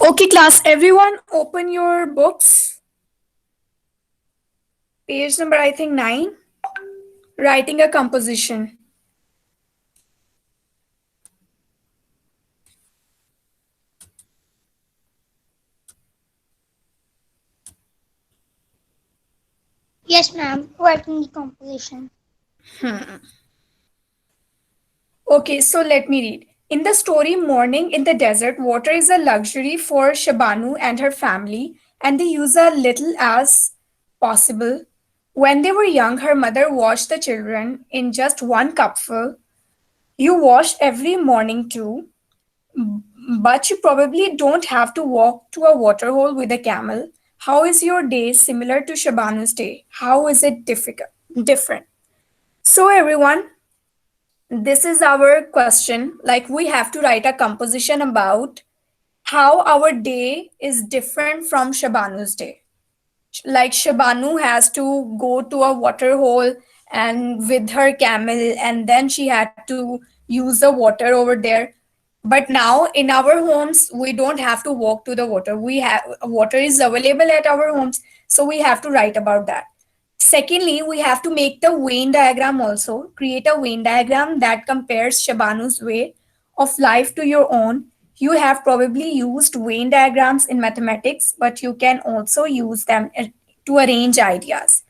Okay, class, everyone open your books. Page number, I think, 9. Writing a composition. Yes, ma'am. Writing the composition. Okay, so let me read. In the story Morning in the Desert, water is a luxury for Shabanu and her family, and they use as little as possible. When they were young, her mother washed the children in just one cupful. You wash every morning too, but you probably don't have to walk to a waterhole with a camel. How is your day similar to Shabanu's day? How is it different? So, everyone, this is our question. Like, we have to write a composition about how our day is different from Shabanu's day. Like, Shabanu has to go to a water hole and with her camel, and then she had to use the water over there. But now in our homes, we don't have to walk to the water. We have water is available at our homes, so we have to write about that. Secondly, we have to make the Venn diagram also. Create a Venn diagram that compares Shabanu's way of life to your own. You have probably used Venn diagrams in mathematics, but you can also use them to arrange ideas.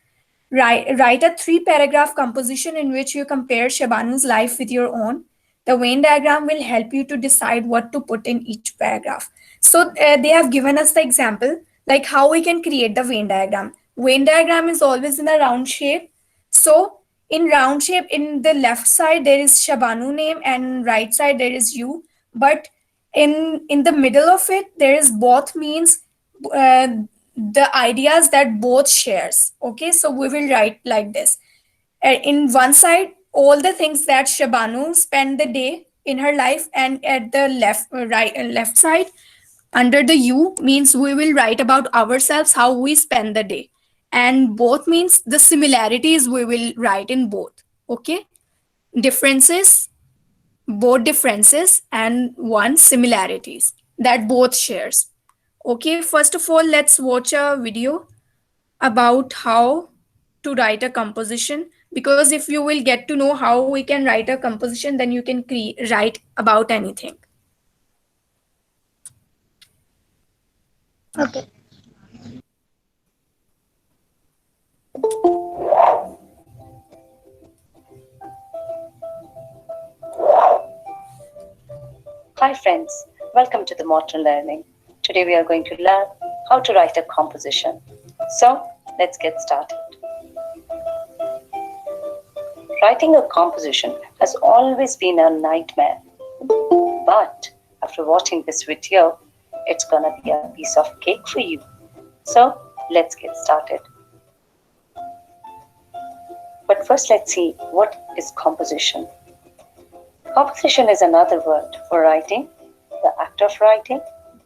Write a three-paragraph composition in which you compare Shabanu's life with your own. The Venn diagram will help you to decide what to put in each paragraph. So they have given us the example, like how we can create the Venn diagram. Venn diagram is always in a round shape. So in round shape, in the left side there is Shabanu name, and right side there is you. But in the middle of it there is both, means uh, the ideas that both shares. Okay, so we will write like this. In one side, all the things that Shabanu spent the day in her life, and at the left side, under the U, means we will write about ourselves, how we spend the day. And both means the similarities we will write in both. Okay, differences, both differences, and one similarities that both shares. Okay, first of all, let's watch a video about how to write a composition, because if you will get to know how we can write a composition, then you can write about anything. Okay. Hi friends, welcome to the Modern Learning. Today we are going to learn how to write a composition. So let's get started. Writing a composition has always been a nightmare, but after watching this video, it's gonna be a piece of cake for you. So let's get started. But first let's see what is composition. Composition is another word for writing, the act of writing,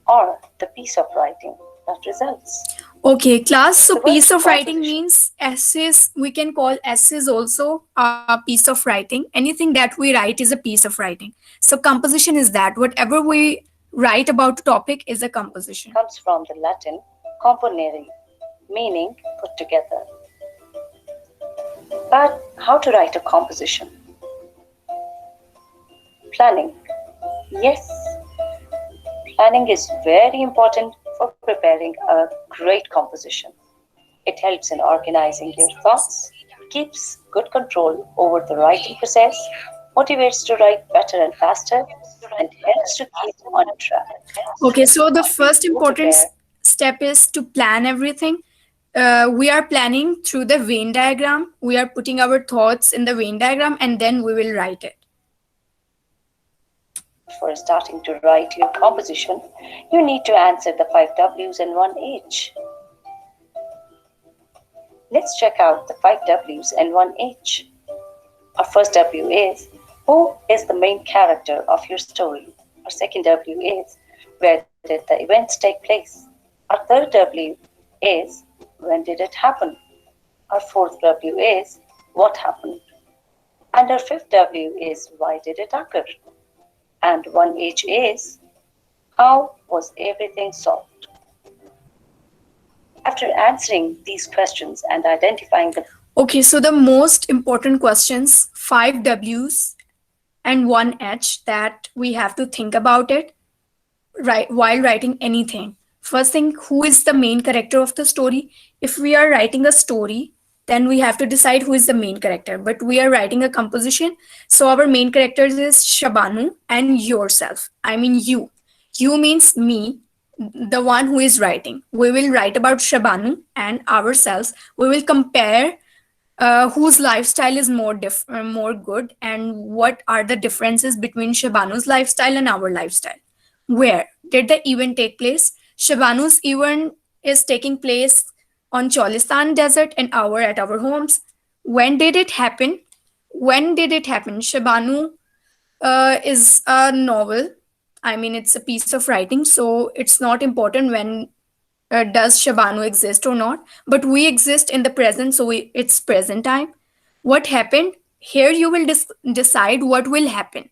or the piece of writing that results. Okay, class. So The word piece of writing composition. means essays. We can call essays also a piece of writing. Anything that we write is a piece of writing. So composition is that whatever we write about a topic is a composition. Comes from the Latin componere, meaning put together. But how to write a composition? Planning. Yes, planning is very important for preparing a great composition. It helps in organizing your thoughts, keeps good control over the writing process, motivates to write better and faster, and helps to keep on track. Okay, so the first To important prepare, step is to plan everything. We are planning through the Venn diagram. We are putting our thoughts in the Venn diagram, and then we will write it. for starting to write your composition, you need to answer the 5 W's and 1 H. Let's check out the 5 W's and 1 H. Our first W is, who is the main character of your story? Our second W is, where did the events take place? Our third W is, when did it happen? Our fourth W is, what happened? And our fifth W is, why did it occur? And 1 H is, How was everything solved? After answering these questions and identifying the Okay, so the most important questions, 5 W's and 1 H that we have to think about it right while writing anything. First thing, who is the main character of the story? If we are writing a story, then we have to decide who is the main character. But we are writing a composition, so our main characters is Shabanu and yourself. I mean you. You means me, the one who is writing. We will write about Shabanu and ourselves. We will compare whose lifestyle is more good, and what are the differences between Shabanu's lifestyle and our lifestyle. Where did the event take place? Shabanu's event is taking place on Cholistan desert and our at our homes. When did it happen? When did it happen? Shabanu is a novel. I mean, it's a piece of writing, so it's not important when does Shabanu exist or not. But we exist in the present, so it's present time. What happened? Here you will decide what will happen.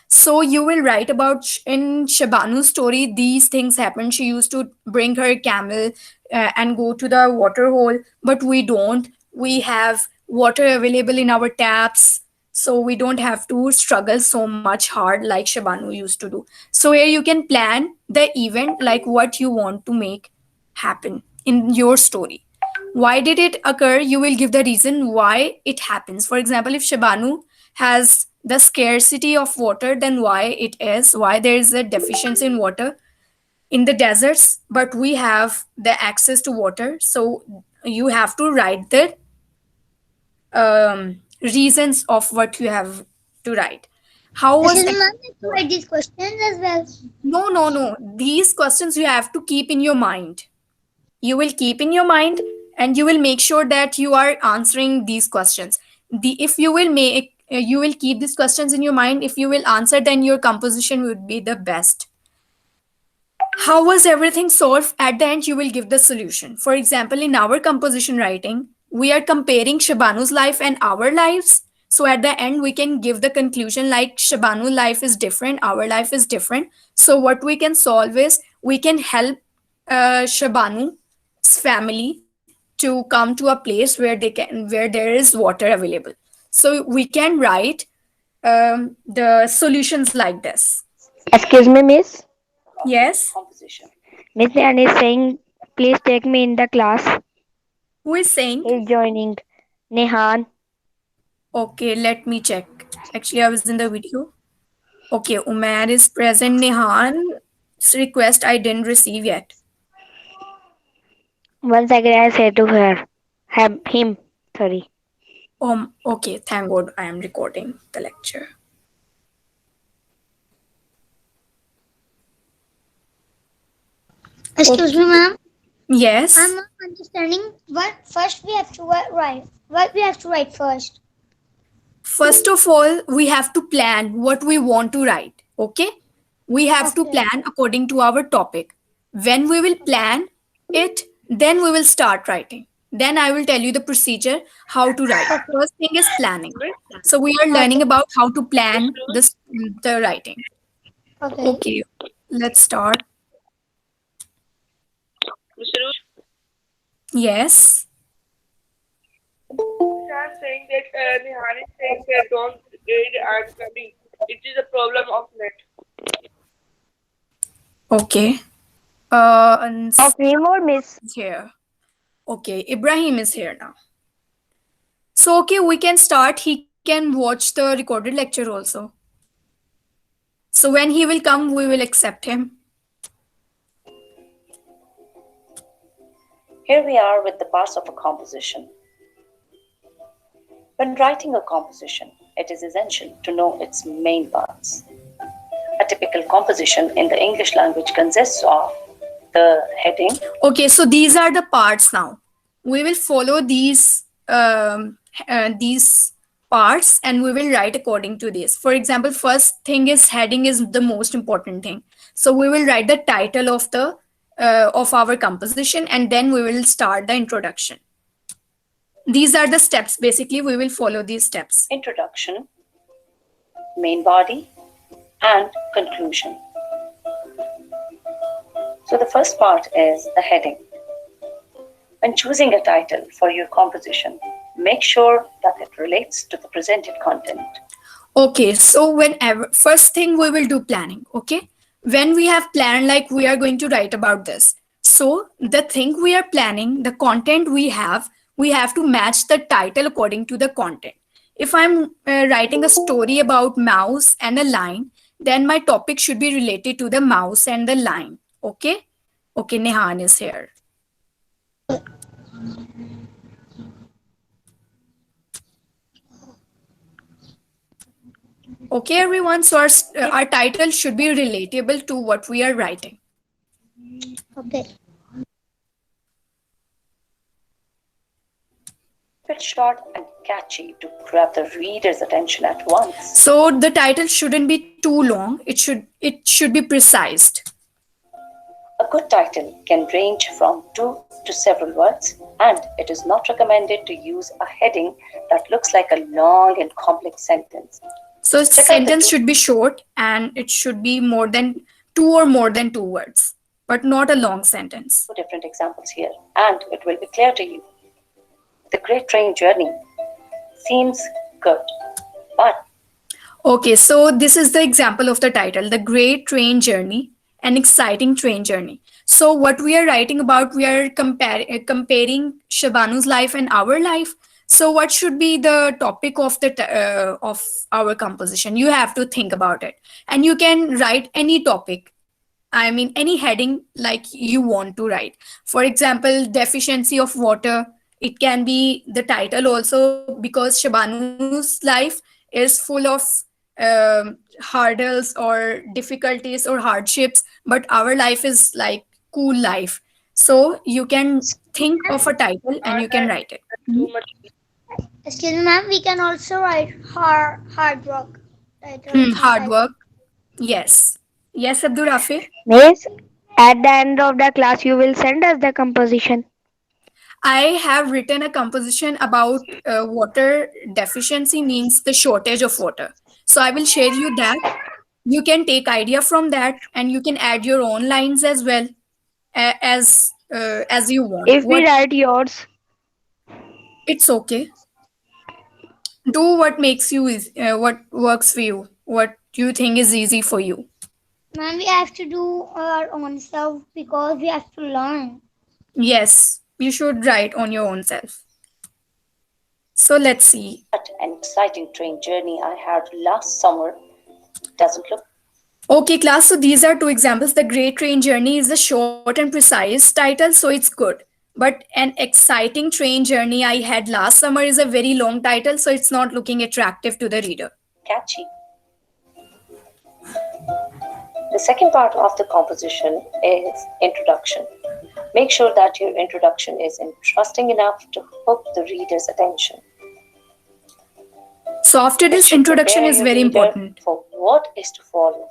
So you will write about in Shabanu's story, these things happen. She used to bring her camel and go to the water hole, but we don't. We have water available in our taps, so we don't have to struggle so much hard like Shabanu used to do. So here you can plan the event like what you want to make happen in your story. Why did it occur? You will give the reason why it happens. For example, if Shabanu has the scarcity of water, then why it is, why there is a deficiency in water in the deserts, but we have the access to water. So you have to write the reasons of what you have to write. How was Excuse me, that? ma'am. I have to write these questions as well. No, no, no. These questions you have to keep in your mind. You will keep in your mind, and you will make sure that you are answering these questions. If you will make you will keep these questions in your mind, if you will answer, then your composition would be the best. How was everything solved? At the end you will give the solution. For example, in our composition writing, we are comparing Shabanu's life and our lives. So at the end we can give the conclusion like Shabanu life is different, our life is different. So what we can solve is we can help Shabanu's family to come to a place where there is water available. So we can write the solutions like this. Excuse me, miss. Yes. composition. Miss Anne is saying, please take me in the class. Who is saying? He's joining. Nehan. Okay, let me check. Actually, I was in the video. Okay, Umair is present. Nehan's request I didn't receive yet. Once again, I say to her, him. Sorry. Okay, thank God I am recording the lecture. Excuse me, Okay. ma'am. I'm Yes. not understanding what first we have to write. What we have to write first. First of all, we have to plan what we want to write. Okay? We have to Okay. plan according to our topic. When we will plan it, then we will start writing. Then I will tell you the procedure how to write. Okay. First thing is planning. So we are learning Okay. about how to plan the writing. Okay. Okay, let's start. Yes. I'm saying that Nihan is saying that don't read, I'm coming. It is a problem of net. Okay. And Of him or miss? is here. Okay, Ibrahim is here now. So okay, we can start. He can watch the recorded lecture also. So when he will come, we will accept him. Here we are with the parts of a composition. When writing a composition, it is essential to know its main parts. A typical composition in the English language consists of the heading, Okay, so these are the parts now. We will follow these parts, and we will write according to this. For example, first thing is heading is the most important thing. So we will write the title of our composition, and then we will start the introduction. These are the steps. Basically, we will follow these steps. introduction, main body, and conclusion. So the first part is the heading. When choosing a title for your composition, make sure that it relates to the presented content. Okay, so whenever first thing we will do planning, okay? When we have planned like we are going to write about this. So the thing we are planning, the content we have to match the title according to the content. If I'm writing a story about mouse and a lion, then my topic should be related to the mouse and the lion. Okay? Okay, Nehan is here. Okay, everyone. So our title should be relatable to what we are writing. Okay. Keep it short and catchy to grab the reader's attention at once. So the title shouldn't be too long. It should be precise. A good title can range from two to several words, and it is not recommended to use a heading that looks like a long and complex sentence. So Check out the sentence two should be short and it should be more than two or more than two words, but not a long sentence. different examples here, and it will be clear to you. The Great Train Journey seems good, but Okay, so this is the example of the title, The Great Train Journey, an exciting train journey. So what we are writing about, we are comparing Shabanu's life and our life. So what should be the topic of of our composition? You have to think about it, and you can write any topic. I mean, any heading like you want to write. For example, deficiency of water. It can be the title also because Shabanu's life is full of hurdles or difficulties or hardships, but our life is like cool life. So you can think of a title and Our you can time write it. is too much. Excuse me, ma'am. We can also write hard work title Hard inside. work. Yes. Yes, Abdur Rafi. Miss, at the end of the class, you will send us the composition. I have written a composition about water deficiency means the shortage of water. So I will share you that. You can take idea from that and you can add your own lines as well as you want. If we What write yours, it's okay. Do what makes you what works for you. What you think is easy for you. Ma'am, we have to do our own stuff because we have to learn. Yes, you should write on your own self. So let's see. what an exciting train journey I had last summer doesn't look. Okay, class. So these are two examples. The Great Train Journey is a short and precise title, so it's good. But an exciting train journey I had last summer is a very long title, so it's not looking attractive to the reader. Catchy. The second part of the composition is introduction. Make sure that your introduction is interesting enough to hook the reader's attention. So after It this, should introduction prepare is your very reader important. for what is to follow.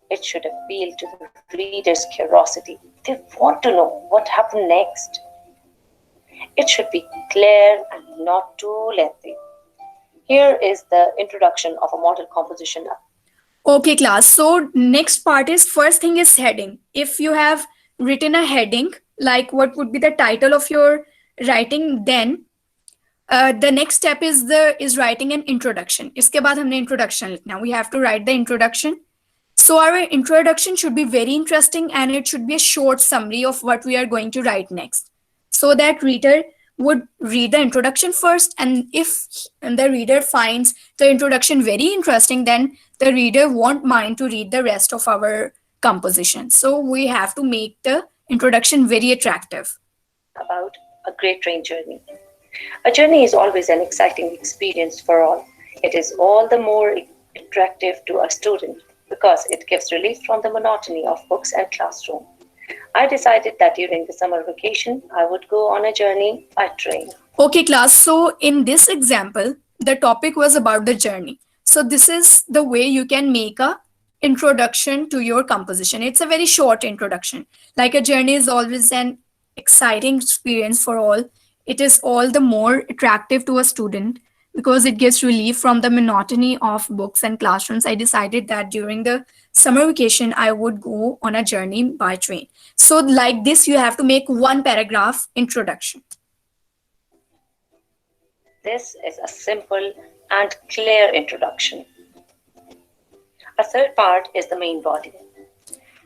It should appeal to the reader's curiosity. They want to know what happened next. It should be clear and not too lengthy. Here is the introduction of a model composition. Okay, class. So next part is first thing is heading. If you have written a heading, like what would be the title of your writing, then the next step is writing an introduction. इसके बाद हमने introduction लिखना. We have to write the introduction. So our introduction should be very interesting and it should be a short summary of what we are going to write next. So that reader would read the introduction first, and if the reader finds the introduction very interesting, then the reader won't mind to read the rest of our composition. So we have to make the introduction very attractive. About a great train journey. A journey is always an exciting experience for all. It is all the more attractive to a student because it gives relief from the monotony of books and classroom. I decided that during the summer vacation, I would go on a journey by train. Okay, class. So in this example, the topic was about the journey. So this is the way you can make a introduction to your composition. It's a very short introduction. Like a journey is always an exciting experience for all. It is all the more attractive to a student because it gives relief from the monotony of books and classrooms. I decided that during the summer vacation, I would go on a journey by train. So, like this, you have to make one paragraph introduction. This is a simple and clear introduction. A third part is the main body.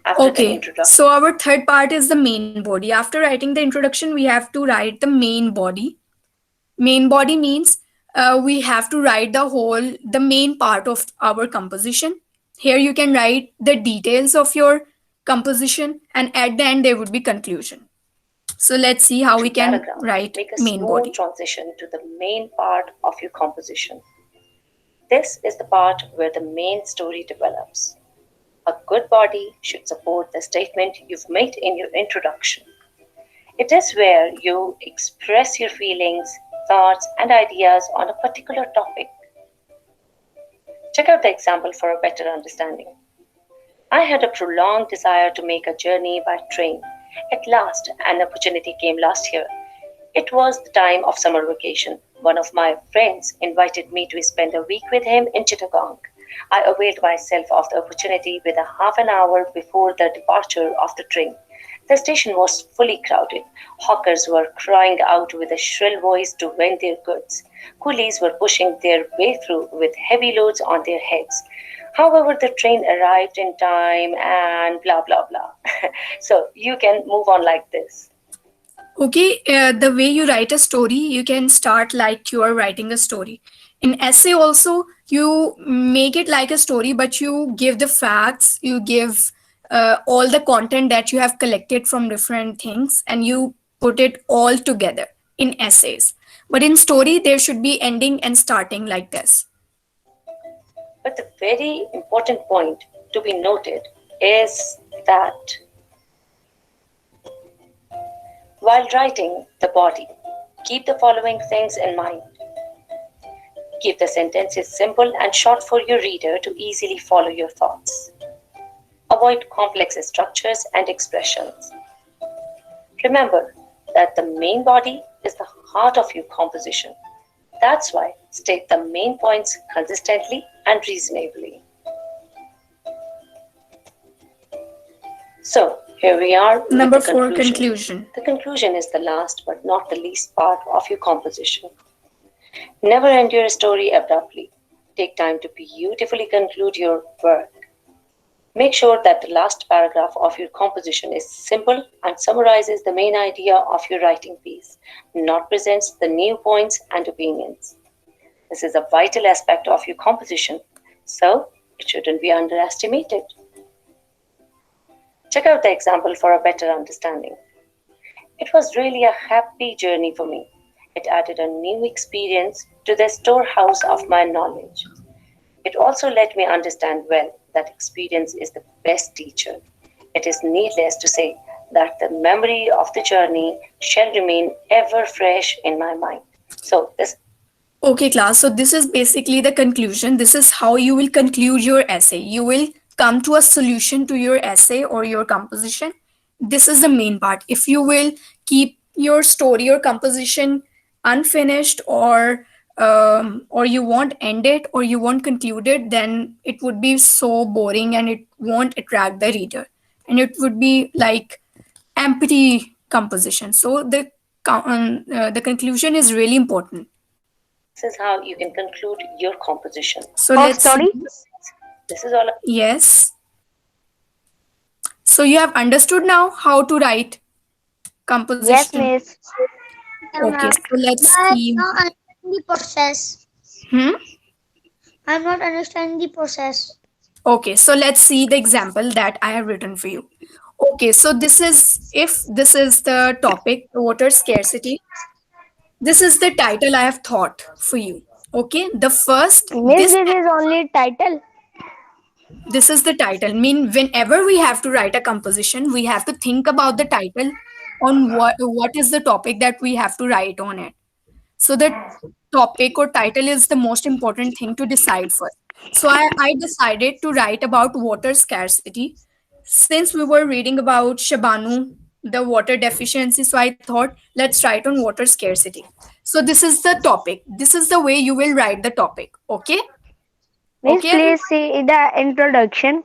After the Okay, introduction, so our third part is the main body. After writing the introduction, we have to write the main body. Main body means we have to write the main part of our composition. Here you can write the details of your composition, and at the end there would be conclusion. So let's see how we to can paragraph, write make a main smooth body. transition to the main part of your composition. This is the part where the main story develops. A good body should support the statement you've made in your introduction. It is where you express your feelings, thoughts, and ideas on a particular topic. Check out the example for a better understanding. I had a prolonged desire to make a journey by train. At last, an opportunity came last year. It was the time of summer vacation. One of my friends invited me to spend a week with him in Chittagong. I availed myself of the opportunity with a half an hour before the departure of the train. The station was fully crowded. Hawkers were crying out with a shrill voice to vend their goods. Coolies were pushing their way through with heavy loads on their heads. However, the train arrived in time and blah blah blah. So you can move on like this. Okay, the way you write a story, you can start like you are writing a story. In essay also, you make it like a story, but you give the facts, you give all the content that you have collected from different things, and you put it all together in essays. But in story, there should be ending and starting like this. But the very important point to be noted is that while writing the body, keep the following things in mind. Keep the sentences simple and short for your reader to easily follow your thoughts. Avoid complex structures and expressions. Remember that the main body is the heart of your composition. That's why state the main points consistently and reasonably. So, here we are with Number the four, conclusion. conclusion. The conclusion is the last but not the least part of your composition. Never end your story abruptly. Take time to beautifully conclude your work. Make sure that the last paragraph of your composition is simple and summarizes the main idea of your writing piece, not presents the new points and opinions. This is a vital aspect of your composition, so it shouldn't be underestimated. Check out the example for a better understanding. It was really a happy journey for me. It added a new experience to the storehouse of my knowledge. It also let me understand well that experience is the best teacher. It is needless to say that the memory of the journey shall remain ever fresh in my mind. So, this Okay, class. So this is basically the conclusion. This is how you will conclude your essay. You will come to a solution to your essay or your composition. This is the main part. If you will keep your story or composition unfinished, or you won't end it or you won't conclude it, then it would be so boring and it won't attract the reader, and it would be like empty composition. So the conclusion is really important. is how you can conclude your composition. So Of let's see. story? This is all. Yes. So you have understood now how to write Yes, composition. miss. Okay, so let's But see. not understanding the process. Hmm? I'm not understanding the process. Okay, so let's see the example that I have written for you. Okay, so if this is the topic, water scarcity, this is the title I have thought for you. Okay, Miss, this is only title. this is the title. Mean whenever we have to write a composition, we have to think about the title on what is the topic that we have to write on it. So the topic or title is the most important thing to decide first. So I decided to write about water scarcity. Since we were reading about Shabanu, the water deficiency, so I thought let's write on water scarcity. So this is the topic. This is the way you will write the topic. Okay? Miss, Okay, everyone? please see the introduction.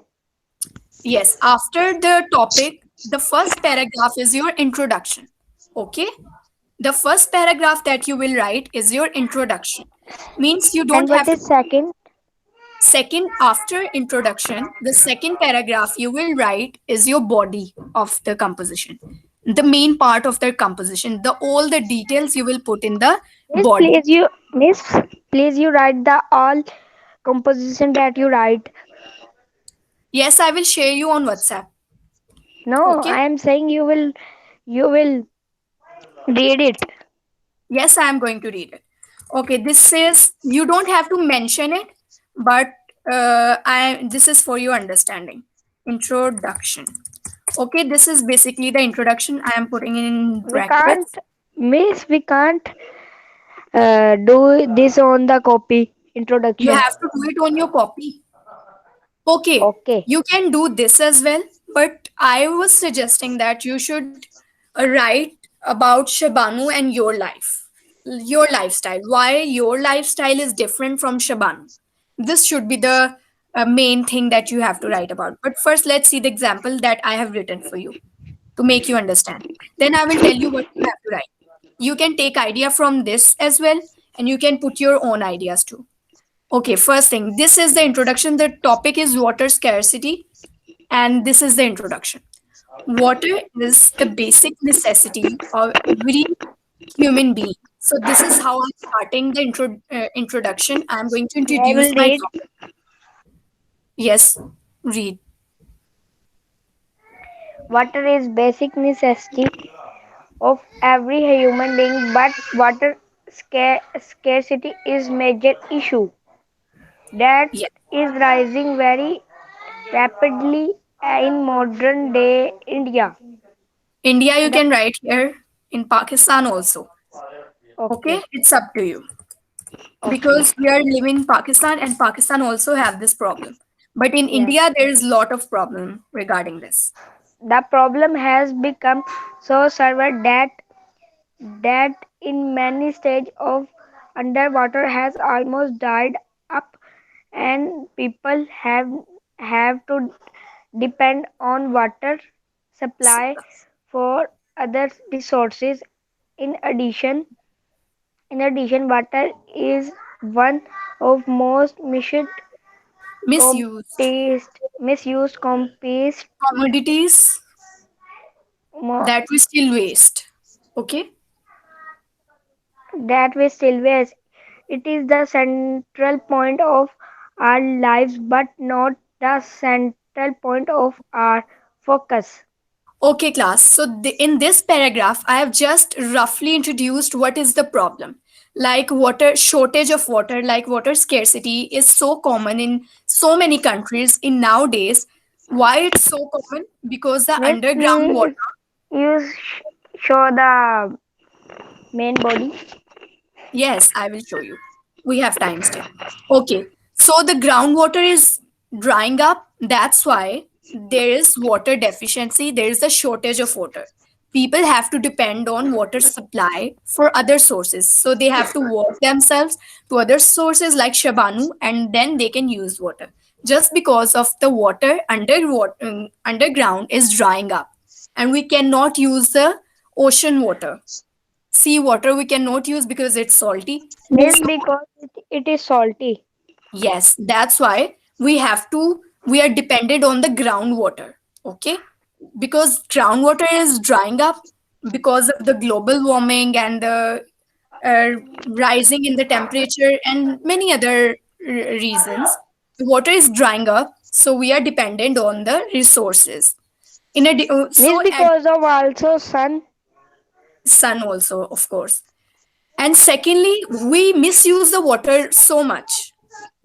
Yes. After the topic, the first paragraph is your introduction. Okay? The first paragraph that you will write is your introduction. Means you And don't what have to. is second? Second, after introduction, the second paragraph you will write is your body of the composition. The main part of the composition, the all the details you will put in the Miss, body. please you write the all composition that you write. Yes, I will share you on WhatsApp. No, Okay? I am saying you will read it. Yes, I am going to read it. Okay, this says you don't have to mention it, but I this is for your understanding. Introduction. Okay, this is basically the introduction. I am putting in We can't, brackets. Miss, we can't do this on the copy You introduction. have to do it on your copy. Okay, Okay. you can do this as well, but I was suggesting that you should write about Shabanu and your lifestyle. Why your lifestyle is different from Shabanu. This should be the main thing that you have to write about. But first, let's see the example that I have written for you to make you understand. Then I will tell you what you have to write. You can take idea from this as well, and you can put your own ideas too. Okay, first thing, this is the introduction. The topic is water scarcity, and this is the introduction. Water is the basic necessity of every human being. So, this is how I'm starting the introduction. I'm going to I introduce will my read. topic. Yes, read. Water is basic necessity of every human being, but water scarcity is major issue that Yes. is rising very rapidly in modern day India. India, you The can write here, in Pakistan also. okay, Okay, it's up to you. okay, Because we are living in Pakistan and Pakistan also have this problem. But in yes. India, there is lot of problem regarding this. The problem has become so severe that in many stages of underwater has almost died up, and people have to depend on water supply for other resources. In addition, water is one of most Misused misused compest commodities that we still waste. Okay. that we still waste. It is the central point of our lives, but not the central point of our focus. Okay, class. So, in this paragraph, I have just roughly introduced what is the problem. Like water shortage of water, like water scarcity is so common in so many countries in nowadays. Why it's so common? Because the Miss, underground please water. show the main body. Yes, I will show you. We have time still. Okay. So the groundwater is drying up. That's why there is water deficiency. There is a shortage of water. People have to depend on water supply for other sources. So they have to walk themselves to other sources like Shabanu and then they can use water. Just because of the water underground is drying up and we cannot use the ocean water. Sea water we cannot use because it's salty. Miss, So because it is salty. yes, that's why we are dependent on the groundwater. Okay, because groundwater is drying up because of the global warming and the uh, rising in the temperature and many other reasons. The water is drying up, so we are dependent on the resources. Miss, So at because of also sun. sun also, of course. And secondly, we misuse the water so much.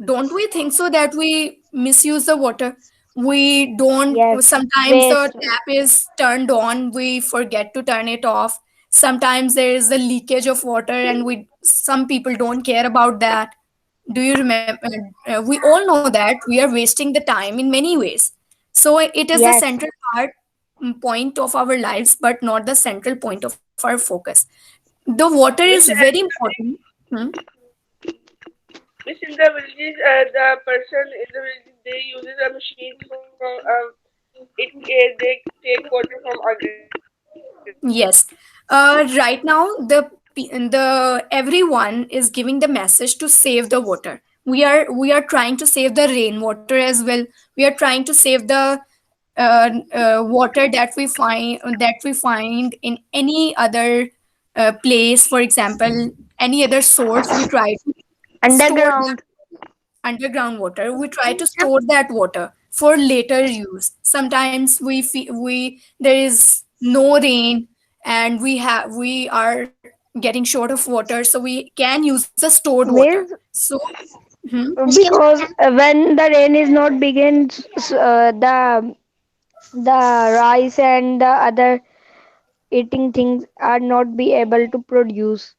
Don't we think so that we misuse the water? We don't, Yes, sometimes the waste. tap is turned on, we forget to turn it off. Sometimes there is a leakage of water and some people don't care about that. Do you remember? We all know that we are wasting the time in many ways. So it is the Yes, central part point of our lives, but not the central point of our focus. The water Miss, is very important. Hmm? Miss in the villages, the person in the village they uses a machine from they take water from agriculture. Yes. Right now, the everyone is giving the message to save the water. We are trying to save the rainwater as well. We are trying to save the water that we find in any other place. For example, any other source. We try to store that Underground. underground water. We try to store that water for later use. Sometimes there is no rain, and we are getting short of water, so we can use the stored water. Means So mhm. Excuse me, because ma'am. when the rain is not begins, the rice and the other eating things are not be able to produce.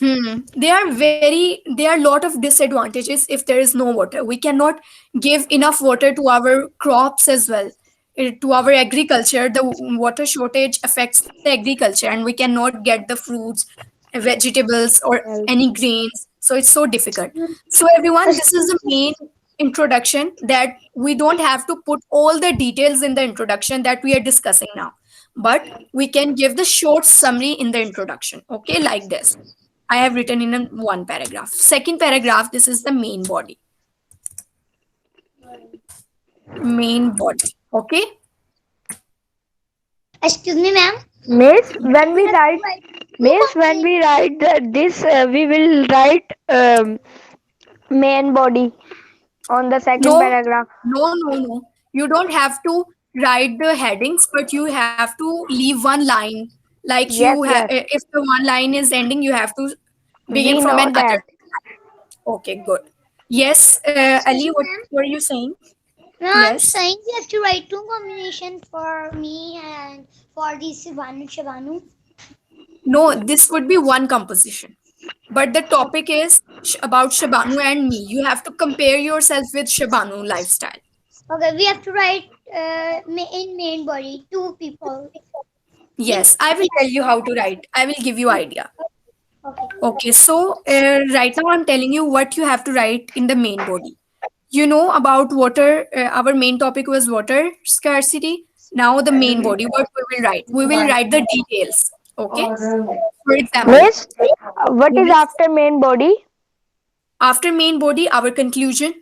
There are a lot of disadvantages if there is no water. We cannot give enough water to our crops as well, to our agriculture. The water shortage affects the agriculture, and we cannot get the fruits, vegetables, or Else. any grains. So it's so difficult. So everyone, this is the main introduction, that we don't have to put all the details in the introduction that we are discussing now, but we can give the short summary in the introduction. Okay, like this. I have written in one paragraph. Second paragraph, this is the main body. Main body. Okay. Excuse me, ma'am. Means We when we have to write, write two means when we write this, we will write main body on the second No, paragraph. no. You don't have to write the headings, but you have to leave one line. Like Yes, yes, if the one line is ending, you have to begin we from know an other. that. Okay, good. Yes, Excuse Ali, me, what ma'am. were you saying? No, I'm Yes. saying we have to write two combination for me and for the Sivanu Shabanu. No, this would be one composition. But the topic is about Shabanu and me. You have to compare yourself with Shabanu lifestyle. Okay, we have to write in main body two people. In Yes, I will tell you how to write. I will give you idea. okay. Okay, so right now I'm telling you what you have to write in the main body. You know about water. Our main topic was water scarcity. Now the main body. What we will write? We will write the details. Okay. For example, Means what is yes. after main body? After main body, our conclusion.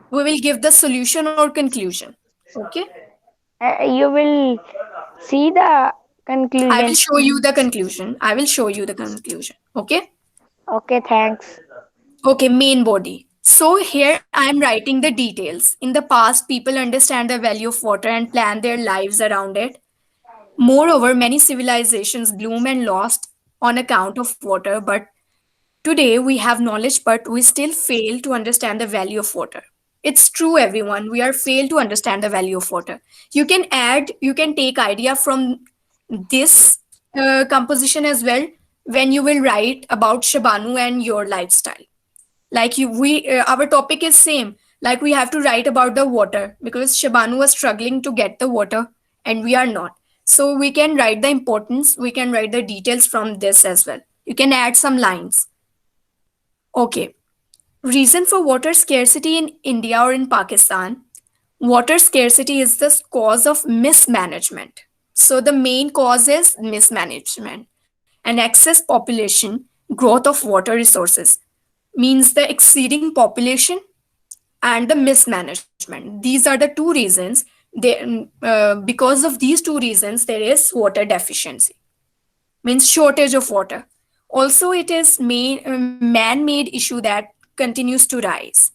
We will give the solution or conclusion. Okay. You will see the I will conclusion. show you the conclusion. I will show you the conclusion. Okay. Okay, thanks. Okay, main body. So here I am writing the details. In the past, people understand the value of water and plan their lives around it. Moreover, many civilizations bloom and lost on account of water, but today we have knowledge, but we still fail to understand the value of water. It's true, everyone. We are fail to understand the value of water. You can take idea from this composition as well when you will write about Shabanu and your lifestyle. Like our topic is same. Like we have to write about the water because Shabanu was struggling to get the water, and we are not. So we can write the importance. We can write the details from this as well. You can add some lines. Okay. Reason for water scarcity in India or in Pakistan. Water scarcity is the cause of mismanagement. So the main cause is mismanagement and excess population, growth of water resources, means the exceeding population and the mismanagement. These are the two reasons. Because of these two reasons, there is water deficiency, means shortage of water. Also, it is man-made issue that continues to rise.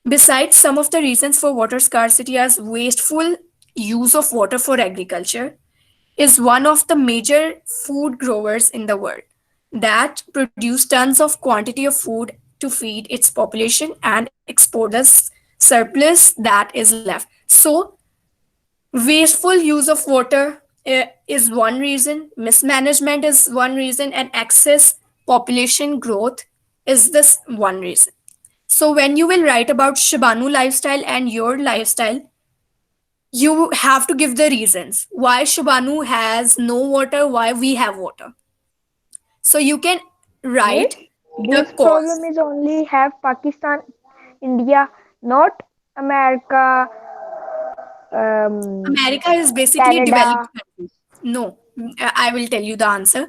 Besides, some of the reasons for water scarcity are wasteful use of water for agriculture, is one of the major food growers in the world that produce tons of quantity of food to feed its population and export the surplus that is left. So wasteful use of water is one reason, mismanagement is one reason, and excess population growth is this one reason. So when you will write about Shibanu lifestyle and your lifestyle, you have to give the reasons why Shibanu has no water, why we have water. So you can Miss, write the this cause. problem is only have Pakistan, India, not America, um, America is basically developed Canada. country. No, I will tell you the answer.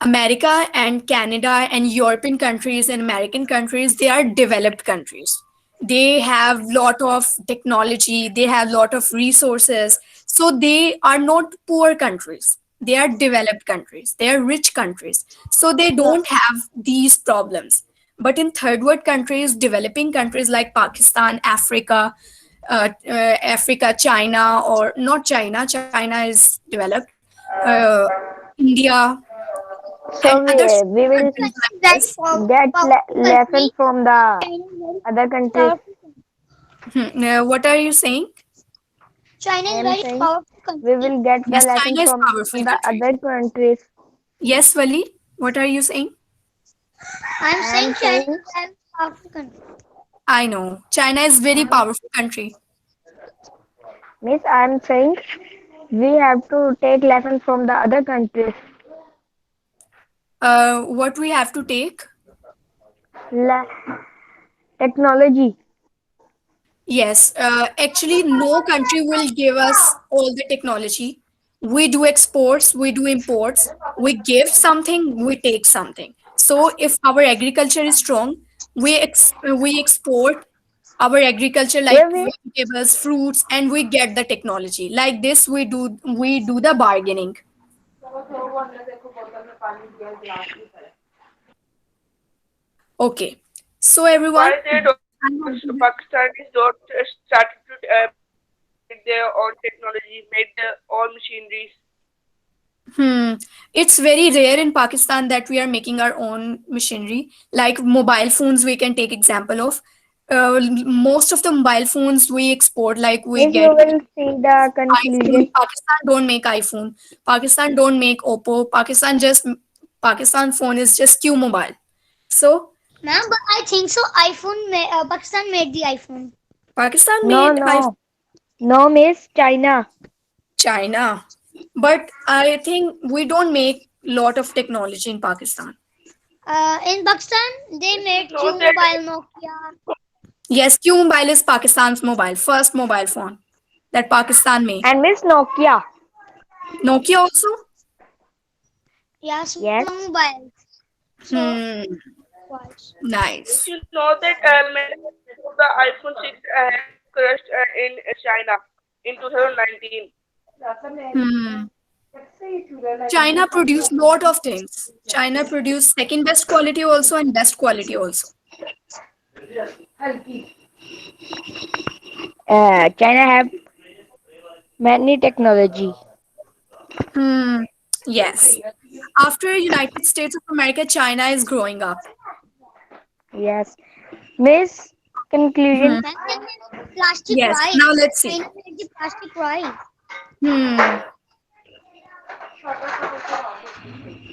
America and Canada and European countries and American countries, they are developed countries. They have lot of technology, they have lot of resources. So they are not poor countries. They are developed countries. They are rich countries. So they Yeah. don't have these problems. But in third world countries, developing countries like Pakistan, Africa, China, or not China, China is developed, India, and So other we will countries China like is very this. get powerful lesson country. from the China is very other countries. powerful country. What are you saying? China I is am very saying powerful we country. will get the Yes, lesson China is from powerful the country. other countries. Yes, Wali, what are you saying? I'm I saying am China saying, is very powerful country. I know China is very powerful country. Miss, I am saying we have to take lesson from the other countries. What we have to take? La- technology. Yes, actually, no country will give us all the technology. We do exports, we do imports. We give something, we take something. So, if our agriculture is strong, we export our agriculture like Where we vegetables, fruits, and we get the technology. Like this, we do the bargaining. Okay, so everyone, Why they don't Pakistanis don't started to make their own technology, make their own machineries. Hmm. It's very rare in Pakistan that we are making our own machinery. Like mobile phones, we can take example of. Most of the mobile phones we export, like we Miss, get you will see the iPhone. conclusion. Pakistan don't make iPhone. Pakistan don't make Oppo. Pakistan phone is just Q mobile. So Ma'am, but I think so. Pakistan made the iPhone. Pakistan No, made iPhone. no, no, Miss, China. China, but I think we don't make lot of technology in Pakistan. In Pakistan, they You should made know Q that Mobile, Nokia. Yes, Q Mobile is Pakistan's mobile, first mobile phone that Pakistan made. And Miss Nokia. Nokia also? Yeah, Yes. small mobile. So, Hmm, was. you nice. should know that many of the iPhone 6 has crashed in China in 2019. Hmm. China produced lot of things. China produced second best quality also and best quality also. China have many technology. Hmm. Yes. After United States of America, China is growing up. Yes. Miss, conclusion. Hmm. Man, they made plastic Yes. Now rice. let's see. China made the plastic rice. Hmm.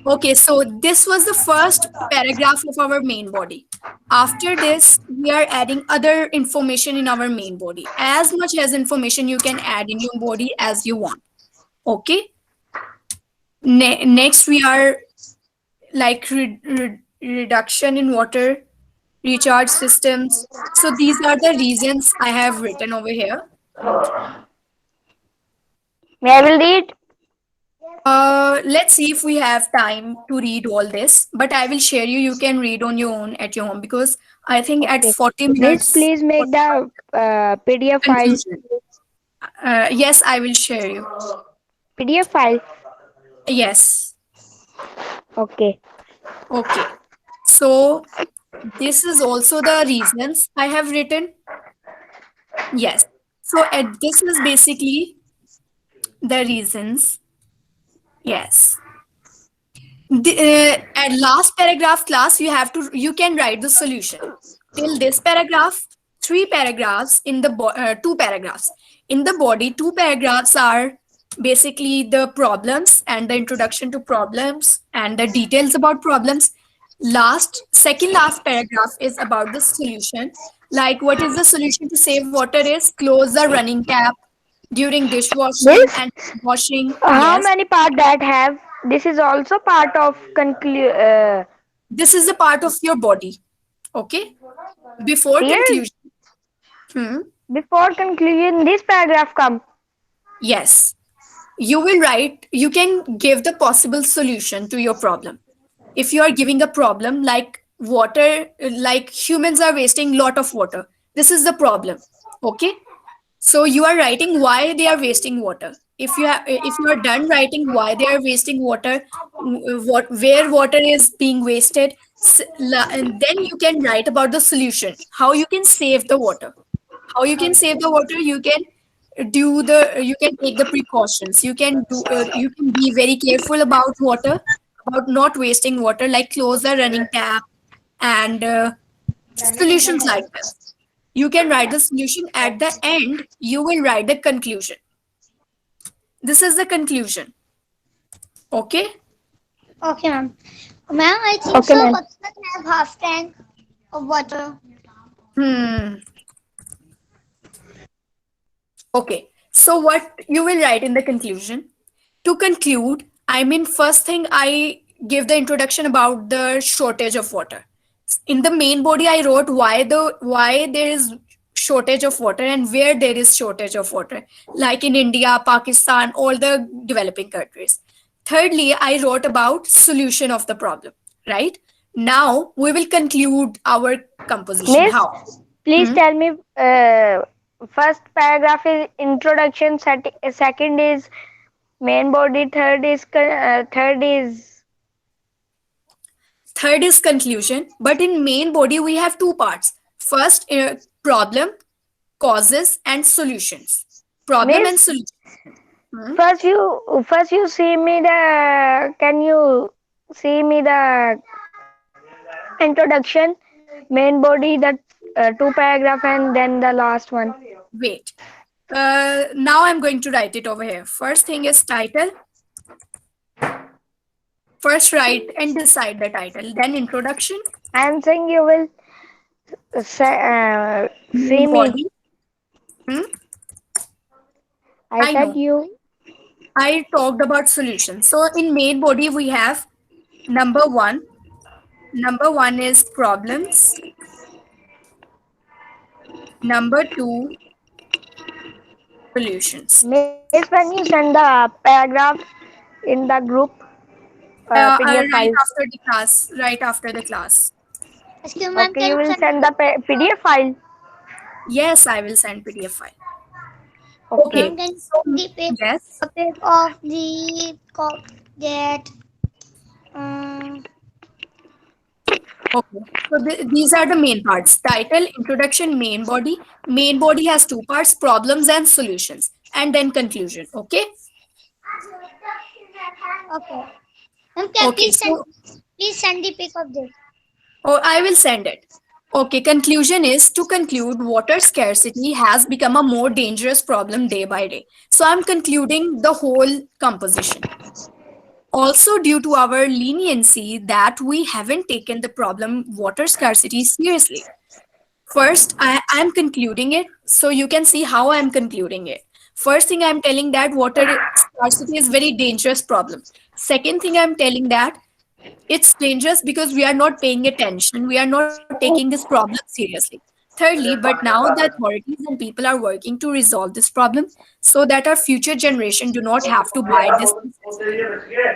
Okay, so this was the first paragraph of our main body. After this, we are adding other information in our main body. As much as information you can add in your body as you want. Okay. Next, we are like reduction in water, recharge systems. So these are the reasons I have written over here. May I will read? Let's see if we have time to read all this, but I will share you. You can read on your own at your home because I think at Okay. 40 Miss, minutes, please make the PDF file. conclusion. Yes, I will share you. PDF file. Yes. Okay. Okay. So this is also the reasons I have written. Yes. So this is basically the reasons. Yes. At last paragraph class, you can write the solution. Till this paragraph, three paragraphs in the two paragraphs in the body. Two paragraphs are basically the problems and the introduction to problems and the details about problems. Last second last paragraph is about the solution. Like what is the solution to save water is close the running tap during dishwashing Miss, and washing. how Yes. many part that have? This is also part of This is a part of your body. Okay. Before here. conclusion. Hmm. Before conclusion, this paragraph come. Yes. You will write, you can give the possible solution to your problem. If you are giving a problem like water, like humans are wasting lot of water, this is the problem. Okay. So you are writing why they are wasting water. If you are done writing why they are wasting water, what where water is being wasted, and then you can write about the solution, how you can save the water. How you can save the water? You can take the precautions. You can be very careful about water, about not wasting water, like close the running tap and solutions like this. You can write the solution at the end. You will write the conclusion. This is the conclusion. Okay. Okay, ma'am. Ma'am, I think Okay, so. ma'am. Buttercup have half tank of water. Hmm. Okay. So what you will write in the conclusion? To conclude, I mean, first thing I give the introduction about the shortage of water. In the main body, I wrote why there is shortage of water and where there is shortage of water, like in India, Pakistan, all the developing countries. Thirdly, I wrote about solution of the problem. Right now, we will conclude our composition. Miss, How? please Hmm? tell me. First paragraph is introduction. Second is main body. Third is Third is conclusion. But in main body, we have two parts. First, problem, causes, and solutions. Problem and Miss. solution. Hmm? First you see me the. Can you see me the introduction, main body, that two paragraph, and then the last one. Wait. Now I'm going to write it over here. First thing is title. First write and decide the title. Then introduction, I am saying you will see main me. body. Hmm? I I said know. you. I talked about solution. So in main body we have number one. Number one is problems. Number two, solutions. Miss, when you send the paragraph in the group PDF Right file, after the class. Right after the class. Excuse me, ma'am. okay, Can you you will send send the PDF file. Yes, I will send PDF file. Okay. Okay. ma'am, can you So send the yes. pic of the cop that um Okay. So these are the main parts. Title, introduction, main body. Main body has two parts, problems and solutions. And then conclusion. Okay. okay. Ma'am, can Okay. So please send the pic of this. oh, I will send it. Okay. Conclusion is to conclude water scarcity has become a more dangerous problem day by day. So I'm concluding the whole composition. Also, due to our leniency, that we haven't taken the problem water scarcity seriously. First, I'm concluding it, so you can see how I'm concluding it. First thing I'm telling that water scarcity is very dangerous problem. Second thing I'm telling that it's dangerous because we are not paying attention. We are not taking this problem seriously. Thirdly, but now the authorities and people are working to resolve this problem so that our future generation do not have to buy this necessity.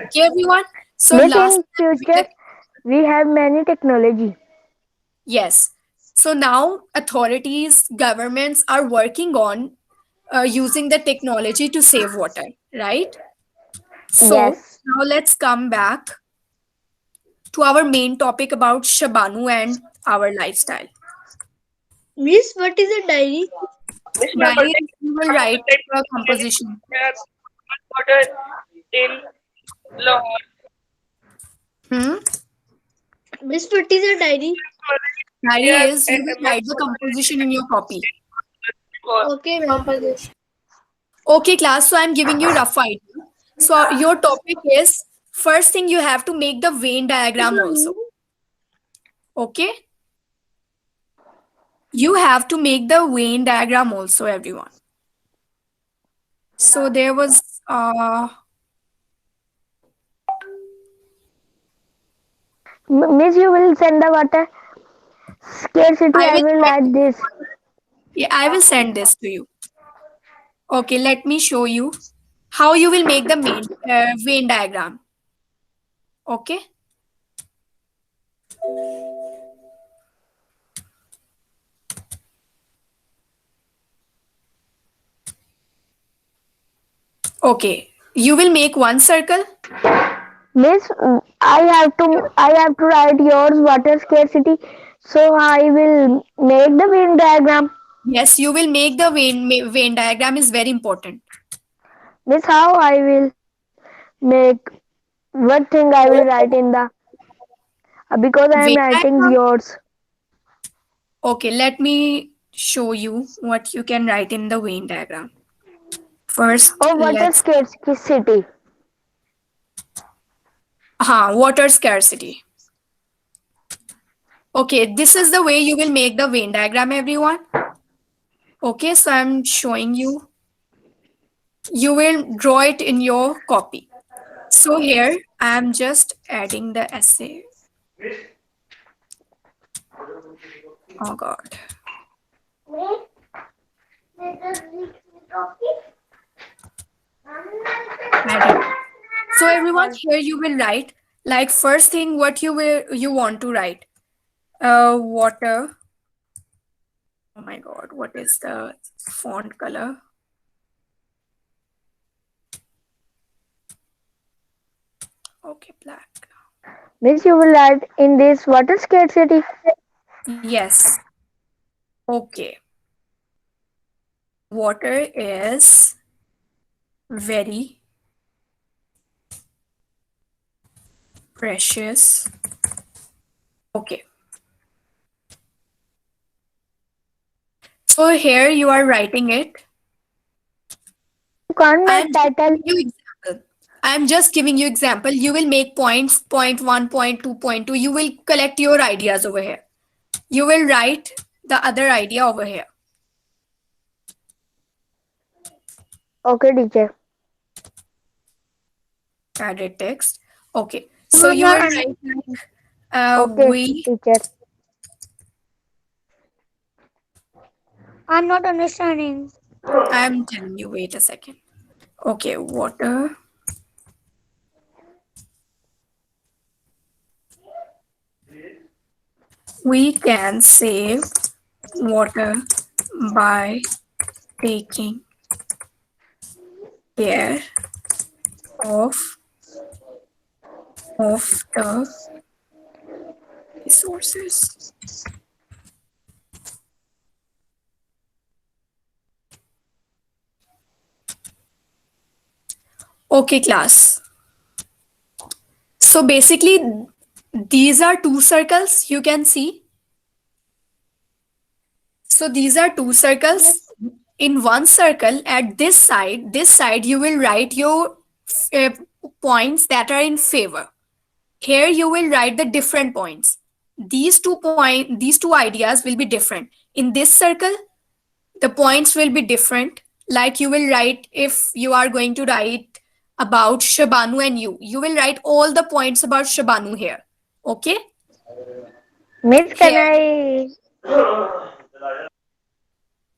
Okay, everyone. So Miss, last, in future we have many technology. yes. So now authorities, governments are working on using the technology to save water, right? So Yes. now let's come back to our main topic about Shabanu and our lifestyle. Miss, what is a diary? Miss Diary, Mathematics, you will how the write a technology composition. has water in Lahore. Hmm? Miss, what is a diary? Diary There is you will write the composition in your copy. Okay, ma'am. Okay, class. So I'm giving you rough idea. So your topic is first thing you have to make the Venn diagram also. Okay, you have to make the Venn diagram also, everyone. So there was Miss, you will send the water scarcity. I I will will send, add this. yeah, I will send this to you. Okay, let me show you how you will make the main Venn diagram. Okay. Okay. You will make one circle. Miss, I have to write yours water scarcity. So I will make the Venn diagram. Yes, you will make the Venn diagram is very important. Miss, how I will make what thing I will write in the because I am Venn writing diagram. yours. Okay, let me show you what you can write in the Venn diagram. First, Oh, water let's scarcity. water scarcity. Okay, this is the way you will make the Venn diagram, everyone. Okay, so I'm showing you. You will draw it in your copy. So here I'm just adding the essay. Oh God, add it. So everyone, here you will write like first thing what you want to write. Water. Oh my God, what is the font color? Okay, black. Miss, you will write in this water scarcity. Yes. Okay. Water is very precious. Okay. So here you are writing it. You can't I am make just title. giving you example. I am just giving you example. You will make points, point one, point two, point two. You will collect your ideas over here. You will write the other idea over here. Okay, teacher. Added text. Okay. So I'm you not will write understanding. like Okay, we. teacher. I'm not understanding. I am telling you. Wait a second. Okay. Water. We can save water by taking care of the resources. Okay, class. So basically, these are two circles you can see. So these are two circles. Yes. In one circle, at this side, you will write your uh, points that are in favor. Here you will write the different points. These two ideas will be different. In this circle, the points will be different. Like you will write, if you are going to write about Shabanu and you will write all the points about Shabanu here. Okay? Miss, can Here, I?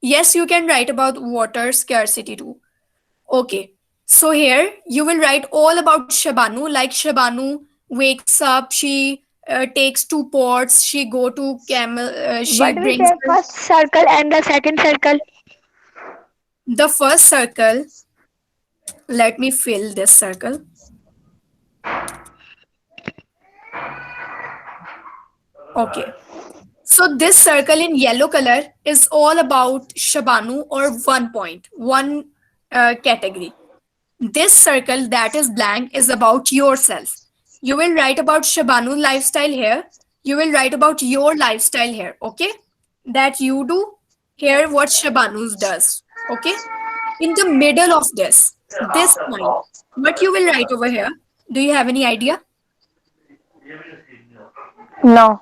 yes, you can write about water scarcity too. Okay. So here you will write all about Shabanu. Like Shabanu wakes up, she takes two pots, she go to camel, she What we brings take first circle and the second circle? the first circle. Let me fill this circle. Okay. So this circle in yellow color is all about Shabanu or one point, one category. This circle that is blank is about yourself. You will write about Shabanu lifestyle here. You will write about your lifestyle here. Okay? That you do here what Shabanu does. Okay? In the middle of this point, what you will write over here? Do you have any idea? No.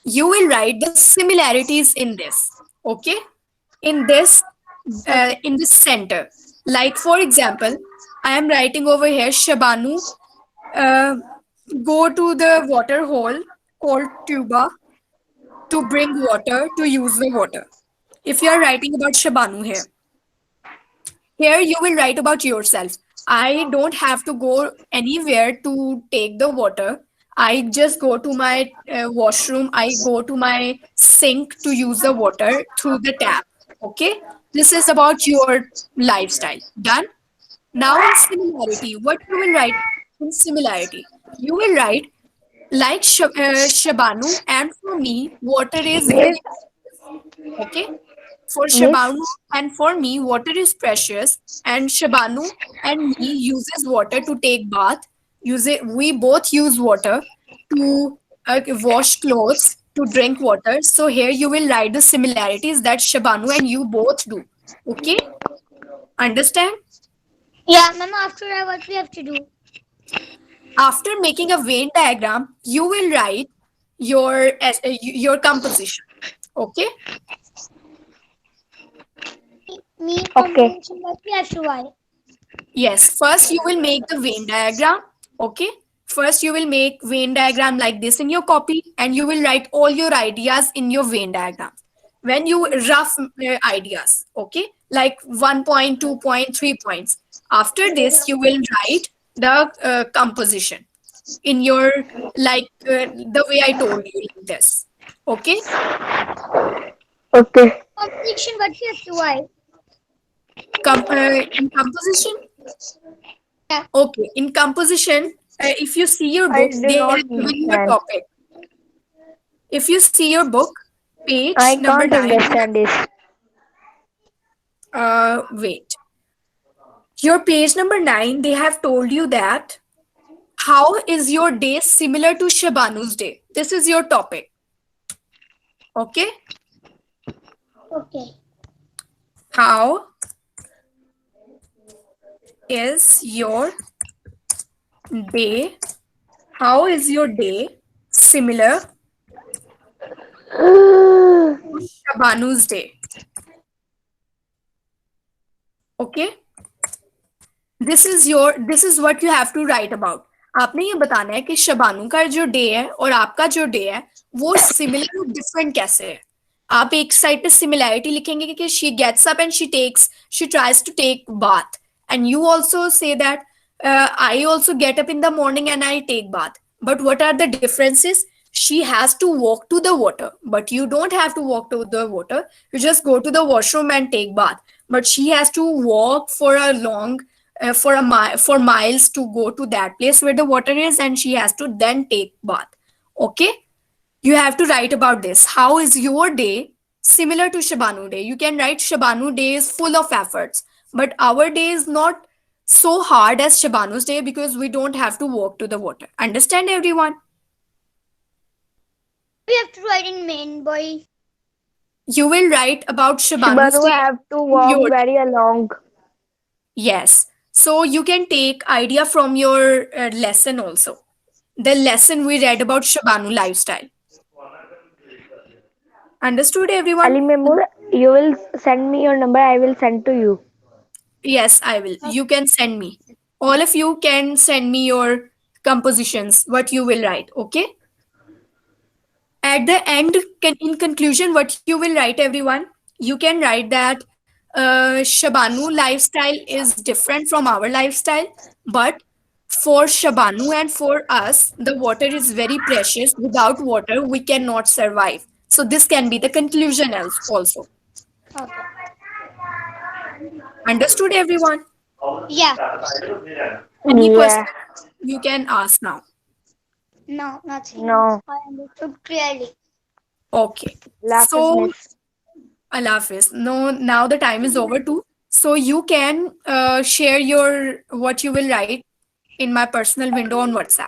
You will write the similarities in this. Okay? In this Okay. in the center. Like for example, I am writing over here Shabanu uh, go to the water hole called tuba to bring water to use the water. If you are writing about Shabanu here, here you will write about yourself. I don't have to go anywhere to take the water. I just go to my washroom. I go to my sink to use the water through the tap. Okay? This is about your lifestyle. Done? Now, in similarity, what you will write in similarity? You will write like Shabanu, and for me, water is Wait, very okay. For Miss. Shabanu and for me, water is precious, and Shabanu and me uses water to take bath. We both use water to wash clothes, to drink water. So here you will write the similarities that Shabanu and you both do. Okay, understand? Yeah, ma'am. After that, what we have to do? After making a Venn diagram, you will write your composition. Okay. Me Okay. composition. What we have to write? Yes, first you will make the Venn diagram. Okay. First you will make Venn diagram like this in your copy and you will write all your ideas in your Venn diagram. When you rough ideas, okay, like 1 point, 2 point, 3 points. After this, you will write the composition in your the way I told you like this. Okay. Okay. Composition. What we have to write? In composition, Yeah. okay, in composition, if you see your I books, do they not have given you a understand. topic. If you see your book, page I number can't nine, understand this. wait, your page number 9, they have told you that how is your day similar to Shabanu's day? This is your topic. Okay, Okay. how is your day? How is your day similar to Shabanu's day? Okay. This is what you have to write about. आपने ये बताना है कि शबानू का जो day है और आपका जो डे है वो सिमिलर और डिफरेंट कैसे है. आप एक साइड पे सिमिलैरिटी लिखेंगे कि she gets up and she tries to take bath and you also say that I also get up in the morning and I take bath. But what are the differences? She has to walk to the water, but you don't have to walk to the water. You just go to the washroom and take bath. But she has to walk for a long for miles to go to that place where the water is, and she has to then take bath. Okay, you have to write about this. How is your day similar to Shabanu day? You can write Shabanu day is full of efforts, but our day is not so hard as Shabanu's day because we don't have to walk to the water. Understand, everyone? We have to write in main body. You will write about Shabanu's Shibanu day have to in walk your day. very long. Yes. So you can take idea from your lesson also. The lesson we read about Shabanu lifestyle. Understood, everyone? Ali Memur, you will send me your number. I will send to you. Yes, I will. You can send me. All of you can send me your compositions, what you will write. Okay. At the end, in conclusion, what you will write, everyone, you can write that Shabanu lifestyle is different from our lifestyle, but for Shabanu and for us, the water is very precious. Without water, we cannot survive. So this can be the conclusion else also. Okay. Understood, everyone? Yeah. Any Yeah. question you can ask now. No, nothing. No. I understood clearly. Okay. Laughs So miss. Allah Hafiz. No, now the time is over too. So you can share your what you will write in my personal window on WhatsApp.